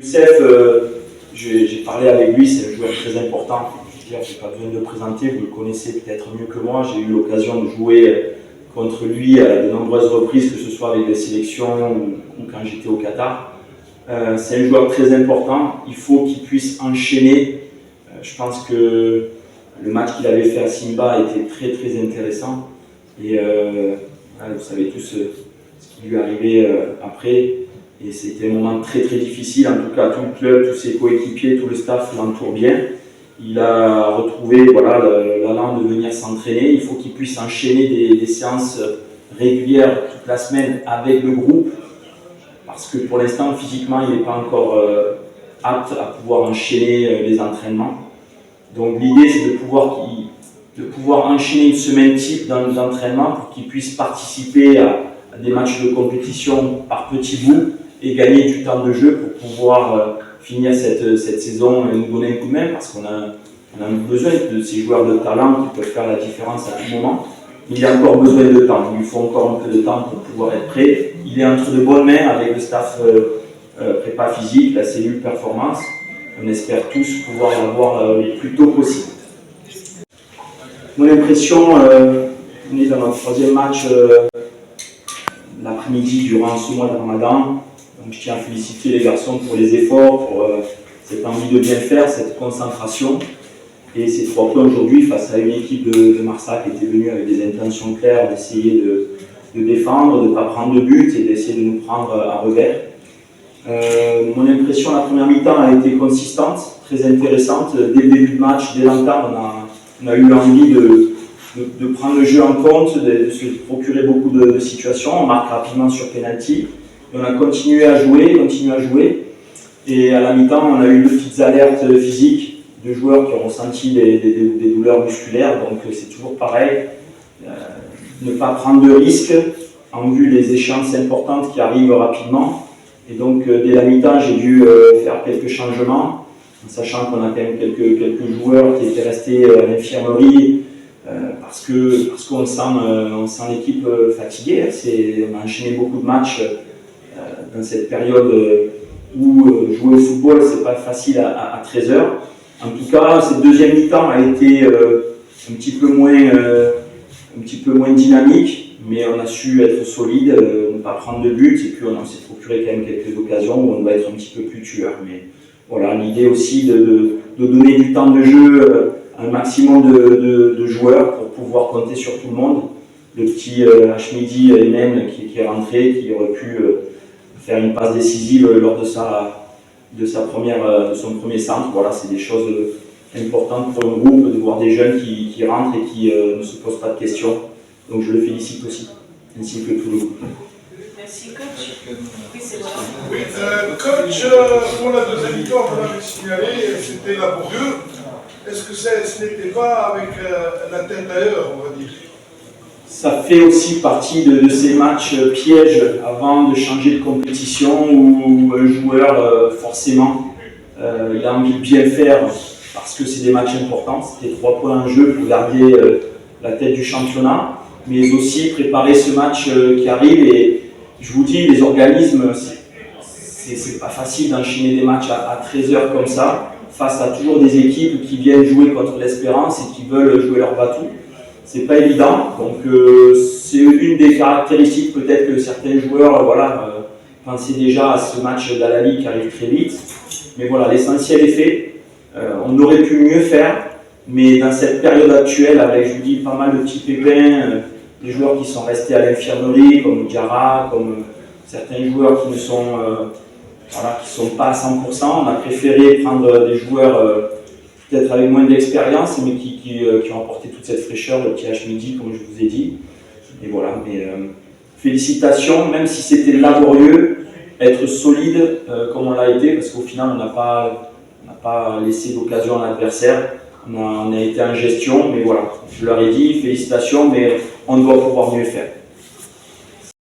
Youssef, j'ai parlé avec lui, c'est un joueur très important. Je n'ai pas besoin de le présenter, vous le connaissez peut-être mieux que moi. J'ai eu l'occasion de jouer contre lui à de nombreuses reprises, que ce soit avec les sélections ou quand j'étais au Qatar. C'est un joueur très important, il faut qu'il puisse enchaîner. Je pense que le match qu'il avait fait à Simba était très très intéressant. Et vous savez tous ce qui lui est arrivé après. Et c'était un moment très très difficile, en tout cas tout le club, tous ses coéquipiers, tout le staff l'entoure bien. Il a retrouvé l'allant de venir s'entraîner. Il faut qu'il puisse enchaîner des séances régulières toute la semaine avec le groupe. Parce que pour l'instant, physiquement, il n'est pas encore apte à pouvoir enchaîner les entraînements. Donc l'idée, c'est de pouvoir enchaîner une semaine type dans les entraînements pour qu'il puisse participer à des matchs de compétition par petits bouts et gagner du temps de jeu pour pouvoir finir cette saison et nous donner un coup de main, parce qu'on a besoin de ces joueurs de talent qui peuvent faire la différence à tout moment. Il y a encore besoin de temps, il lui faut encore un peu de temps pour pouvoir être prêt. Il est entre de bonnes mains avec le staff prépa physique, la cellule performance. On espère tous pouvoir l'avoir le plus tôt possible. Mon impression, on est dans notre troisième match l'après-midi durant ce mois de Ramadan. Donc, je tiens à féliciter les garçons pour les efforts, pour cette envie de bien faire, cette concentration. Et ces 3 points aujourd'hui face à une équipe de Marsa qui était venue avec des intentions claires d'essayer de défendre, de ne pas prendre de but et d'essayer de nous prendre à revers. Mon impression, la première mi-temps a été consistante, très intéressante. Dès le début de match, dès l'entame, on a eu l'envie de prendre le jeu en compte, de se procurer beaucoup de situations. On marque rapidement sur penalty. Et on a continué à jouer. Et à la mi-temps, on a eu 2 petites alertes physiques de joueurs qui ont ressenti des douleurs musculaires. Donc c'est toujours pareil. Ne pas prendre de risques en vue des échéances importantes qui arrivent rapidement. Et donc dès la mi-temps, j'ai dû faire quelques changements, en sachant qu'on a quand même quelques joueurs qui étaient restés à l'infirmerie parce qu'on sent l'équipe fatiguée. On a enchaîné beaucoup de matchs dans cette période où jouer au football, c'est pas facile à 13 h. En tout cas, cette deuxième mi-temps a été un petit peu moins dynamique, mais on a su être solide, ne pas prendre de but, et puis on s'est procuré quand même quelques occasions où on doit être un petit peu plus tueur. Mais voilà, l'idée aussi de donner du temps de jeu à un maximum de joueurs pour pouvoir compter sur tout le monde. Le petit Hachmidi Emen qui est rentré, qui aurait pu faire une passe décisive lors de son premier centre. Voilà, c'est des choses importantes pour le groupe, de voir des jeunes qui rentrent et qui ne se posent pas de questions. Donc je le félicite aussi, ainsi que tout le groupe. Merci coach. Oui, c'est vrai. Oui, coach, pour la deuxième mi-temps, vous l'avez signalé, c'était laborieux. Est-ce que ce n'était pas avec la tête ailleurs, on va dire? Ça fait aussi partie de ces matchs pièges avant de changer de compétition où un joueur, forcément, il a envie de bien faire parce que c'est des matchs importants. C'était 3 points en jeu pour garder la tête du championnat, mais aussi préparer ce match qui arrive. Et je vous dis, les organismes, c'est pas facile d'enchaîner des matchs à 13 h comme ça, face à toujours des équipes qui viennent jouer contre l'Espérance et qui veulent jouer leur batou. C'est pas évident, donc c'est une des caractéristiques peut-être que certains joueurs pensaient déjà à ce match d'Al-Ahly qui arrive très vite. Mais voilà, l'essentiel est fait. On aurait pu mieux faire, mais dans cette période actuelle, avec, je vous dis, pas mal de petits pépins, des joueurs qui sont restés à l'infirmerie, comme Diarra, comme certains joueurs qui ne sont, qui sont pas à 100%, on a préféré prendre des joueurs peut-être avec moins d'expérience, mais qui ont apporté toute cette fraîcheur, le petit Hachmidi, comme je vous ai dit. Et voilà, mais félicitations, même si c'était laborieux, être solide comme on l'a été, parce qu'au final, on n'a pas laissé d'occasion à l'adversaire. On a été en gestion, mais voilà, je leur ai dit, félicitations, mais on doit pouvoir mieux faire.